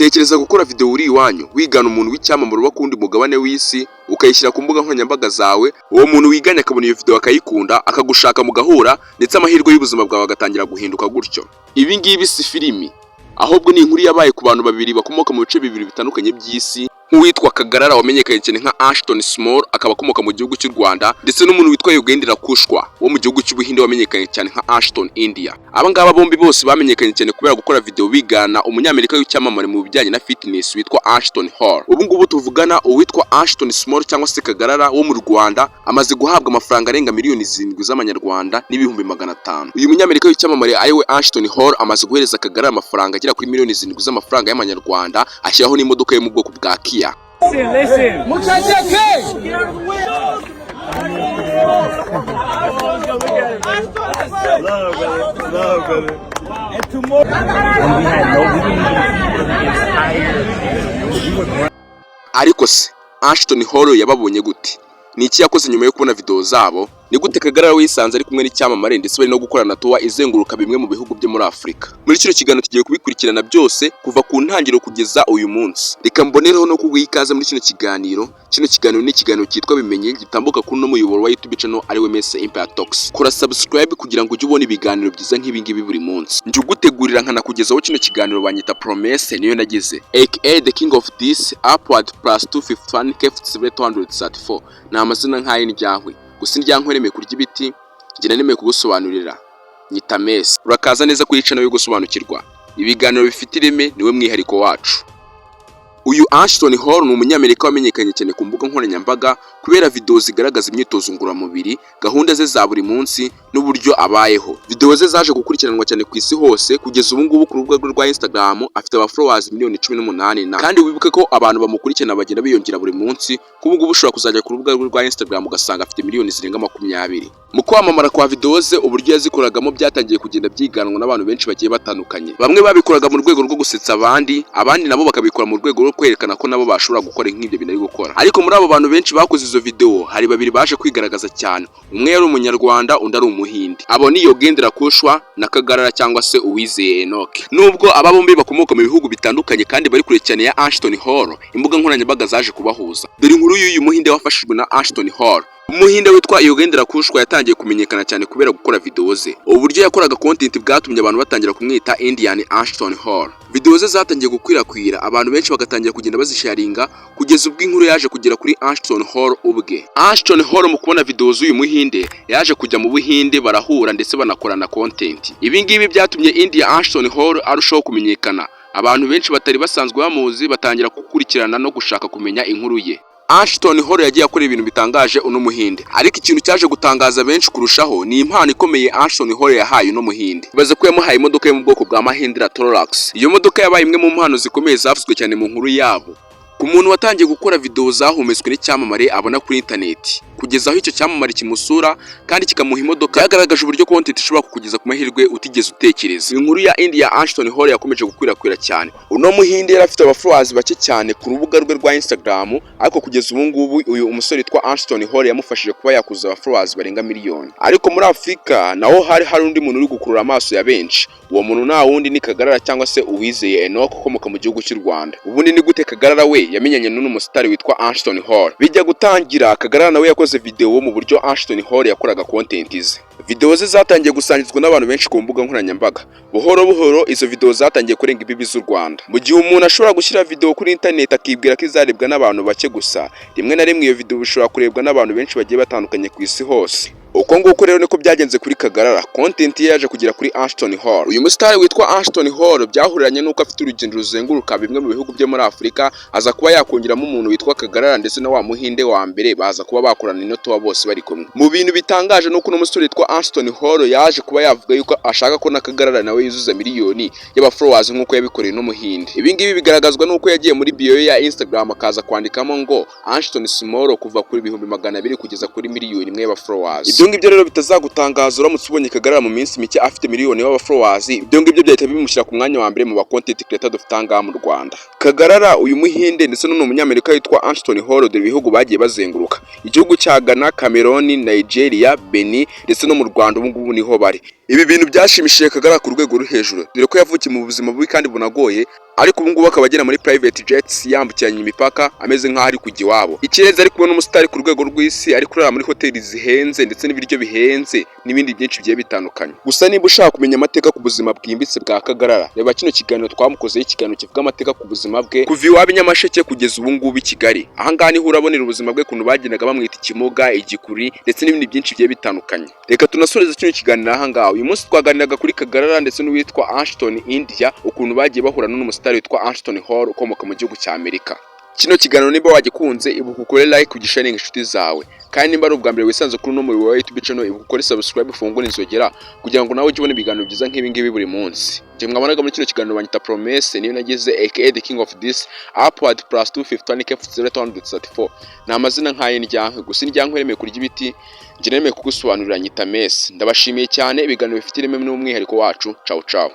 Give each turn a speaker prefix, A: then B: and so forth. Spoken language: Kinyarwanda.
A: Tekereza gukora video uri iwanyu wigana umuntu w'icyamamare bakundi mugabane w'isi ukayishyira ku mbuga nkoranyambaga zawe, uwo muntu wiganye akabona iyo video akayikunda akagushaka mugahura ndetse amahirwe y'ubuzima bwawe agatangira guhinduka gutyo. Ibi ngibi si filimi, ahubwo ni inkuru yabaye ku bantu babiri bakomoka mu bice bibiri bitandukanye by'isi, nk'uwitwa Kagarara wamenyekanye cyane nka Ashton Small akaba akomoka mu gihugu cy'u Rwanda, ndetse n'umuntu witwa Yugenda Irakushwa wo mu gihugu cy'Ubuhinde wamenyekanye cyane nka Ashton India. Aba ngaba bombi bose bamenyekanye cyane kubera gukora video bigana umunyamerika w'icyamamare mu bijyanye na fitness witwa Ashton Hall. Ubu ngubu tuvugana uwitwa Ashton Small cyangwa se Kagarara wo mu Rwanda amaze guhabwa amafaranga arenga miliyoni 7 z'amanyarwanda n'ibihumbi 500. Uyu munyamerika w'icyamamare ariwe Ashton Hall amaze guhereza Kagarara amafaranga agera kuri miliyoni 7 z'amafaranga y'amanyarwanda, ashyiraho n'imodoka yo mu bwoko bwa Kia.
B: Listen.
A: Ariko se Ashton Hall yababonye gute? Ni iki yakoze nyuma yo kubona video zabo? Ni gute Kagarara wisanze ari kumwe n'icyamamare ndetse bari no gukorana tour izenguruka bimwe mu bihugu byo muri Afrika? Muri kino kiganiro tugiye kubikurikirana byose kuva ku ntangiriro kugeza uyu munsi. Reka mbonereho no kuguha ikaze muri kino kiganiro. Kino kiganiro ni ikiganiro cyitwa Bimenye gitambuka kuri no muyoboro wa YouTube channel ariwe Messe Empire Talks. Kora subscribe kugira ngo ujye ubona ibiganiro byiza nk'ibi ngibi buri munsi. Njye ugutegurira nkanakugezaho kino kiganiro banyita Promesse niyo nagize, aka the king of this upward plus 251 K234. Ni amazina nk'aye njyahwe gusa ndyankwemeye kurya ibiti ngira nemeye kugusobanurira. Nyita Messe, urakaza neza kuri channel yo gusobanukirwa ibiganiro bifite ireme, niwe mwihariko wacu. Uyu Ashton Hall ni umunyamerika wamenyekanye cyane ku mbuga nkoranyambaga kubera video zigaragaza imyitozo ngororamubiri, gahunda ze za buri munsi n'uburyo abayeho. Video ze zaje gukurikiranwa cyane ku isi hose, kugeza ubu ngubu ku rubuga rwa Instagram afite aba followers miliyoni 18 kandi wibuke ko abantu bamukurikirana bagenda biyongera buri munsi. Kubu ngubu ushobora kuzajya ku rubuga rwa Instagram ugasanga afite miliyoni zirenga 20. Mu kwamamara kwa video ze, uburyo yazikoragamo byatangiye kugenda byiganwa n'abantu benshi bagiye batandukanye. Bamwe babikoraga mu rwego rwo gusetsa abandi nabo bakabikora mu rwego rwo kwerekana ko nabo bashobora gukora nk'ibyo bintu ari gukora. Ariko muri abo bantu benshi bakoze izo video hari babiri baje kwigaragaza cyane. Umwe yari umunyarwanda, undi ari umuhindi. Abo ni Yugenda Irakushwa na Kagarara cyangwa se Uwizeye Enoch. Nubwo aba bombi bakomoka mu bihugu bitandukanye kandi bari kure cyane ya Ashton Hall, imbuga nkoranyambaga zaje kubahuza. Dore inkuru y'uyu muhinde wafashijwe na Ashton Hall. Umuhinde witwa Yugenda Irakushwa yatangiye kumenyekana cyane kubera gukora video ze. Uburyo yakoraga content bwatumye abantu batangira kumwita Indian Ashton Hall. Video ze zatangiye gukwirakwira, abantu benshi bagatangira kugenda bazisharinga kugeza ubwo inkuru yaje kugera kuri Ashton Hall ubwe. Ashton Hall mu kubona video z'uyu muhinde yaje kujya mu Buhinde barahura ndetse banakorana content. Ibi ngibi byatumye India Ashton Hall arushaho kumenyekana. Abantu benshi batari basanzwe bamuzi batangira gukurikirana no gushaka kumenya inkuru ye. Ashton Hall yagiye akora ibintu bitangaje uno muhinde, ariko ikintu cyaje gutangaza benshi kurushaho ni impano ikomeye Ashton Hall yahaye uno muhinde. Baze ko yamuhaye imodoka yo mu bwoko bwa Mahindra Torax. Iyo modoka yabaye imwe mu mpano zikomeye zavuzwe cyane mu nkuru yabo. Ku muntu watangiye gukora video zahumetswe n'icyamamare abona kuri internet, kugeza aho icyo cyamamare kimusura kandi kikamuha imodoka, yagaragaje uburyo content ishobora kukugeza ku mahirwe utigeze utekereza. Inkuru ya India Ashton Hall yakomeje gukwirakwira cyane. Uno muhinde yari afite aba followers bake cyane ku rubuga rwe rwa Instagram, ariko kugeza ubu ngubu uyu umusore witwa Ashton Hall yamufashije kuba yakuza aba followers barenga miliyoni. Ariko muri Afrika naho hari undi muntu uri gukurura amaso ya benshi. Uwo muntu nta wundi ni Kagarara cyangwa se Uwizeye Enoch ukomoka mu gihugu cy'u Rwanda. Ubundi ni gute Kagarara we yamenyanye n'uno musitari witwa Ashton Hall? Bijya gutangira, Kagarara nawe yakoze video mu buryo Ashton Hall yakoraga content ze. Video ze zatangiye gusangizwa n'abantu benshi ku mbuga nkoranyambaga. Buhoro buhoro izo video zatangiye kurenga imbibi z'u Rwanda. Mu gihe umuntu ashobora gushyira video kuri internet akibwira ko izarebwa n'abantu bake gusa, rimwe na rimwe iyo video bishobora kurebwa n'abantu benshi bagiye batandukanye ku isi hose. Uko nguko rero niko byagenze kuri Kagarara. Content ye yaje kugera kuri Ashton Hall. Uyu musitari witwa Ashton Hall byahuriranye nuko afite urugendo ruzenguruka bimwe mu bihugu byo muri Afrika, aza kuba yakongeramo umuntu witwa Kagarara ndetse na wa muhinde wa mbere, baza kuba bakorana inoto bose bari kumwe. Mu bintu bitangaje nuko no musitari witwa Ashton Hall yaje kuba yavuga yuko ashaka ko na Kagarara nawe yuzuza miliyoni y'aba followers nkuko yabikoreye no muhinde. Ibi ngibi bigaragazwa nuko yagiye muri bio ya Instagram akaza kwandikamo ngo Ashton Small kuva kuri 200,000 kugeza kuri miliyoni imwe y'aba followers. Ibyo ngibyo rero bitazagutangaza uramutse ubonye Kagarara mu minsi mike afite miliyoni y'aba followers. Ibyo ngibyo byahita bimushyira ku mwanya wa mbere mu ba content creator dufite ngaha mu Rwanda. Kagarara uyu muhinde ndetse n'umunyamerika witwa Ashton Hall dore ibihugu bagiye bazenguruka. Igihugu cya Ghana, Cameroon, Nigeria, Benin ndetse no mu Rwanda ubu ngubu niho bari. Ibi bintu byashimishije Kagarara ku rwego ruri hejuru, dore ko yavukiye mu buzima bubi kandi bunagoye, ariko ubu ngubu akaba agenda muri private jets yambukiranya imipaka ameze nk'aho ari kujya iwabo. Ikirezi ari kubona umusitari ku rwego rw'isi ari kurara muri hoteli zihenze ndetse n'ibiryo bihenze n'ibindi byinshi bigiye bitandukanye. Gusa niba ushaka kumenya amateka ku buzima bwimbitse bwa Kagarara, reba kino kiganiro twamukozeho, ikiganiro kivuga amateka ku buzima bwe kuva iwabo i Nyamasheke kugeza ubu ngubu i Kigali. Aha ngaha niho urabonera ubuzima bwe kuntu bagendaga bamwita ikimuga, igikuri ndetse n'ibindi byinshi bigiye bitandukanye. Reka tunasoreze kino kiganiro aha ngaha. Uyu munsi twaganiraga kuri Kagarara ndetse n'uwitwa Ashton India, ukuntu bagiye bahura n'umusitari witwa Ashton Hall ukomoka mu gihugu cya Amerika. Kino kiganiro niba wagikunze, ibuka ukore like ugisharinga inshuti zawe, kandi nimba ari ubwa mbere wisanze kuri uno muyoboro wa YouTube channel, ibuka ukore subscribe ufungure inzogera kugira ngo nawe ujye ubona ibiganiro byiza nk'ibi ngibi buri munsi. Njye mwabonaga muri kino kiganiro banyita Promesse, niyo nagize aka the king of this upward plus 251 K034. Ni amazina nk'aye Ndyankwe, gusa Ndyankwe remeye kurya ibiti, njye nemeye kugusobanurira nyita Messe. Ndabashimiye cyane, ibiganiro bifite ireme n'umwihariko wacu. Ciao ciao.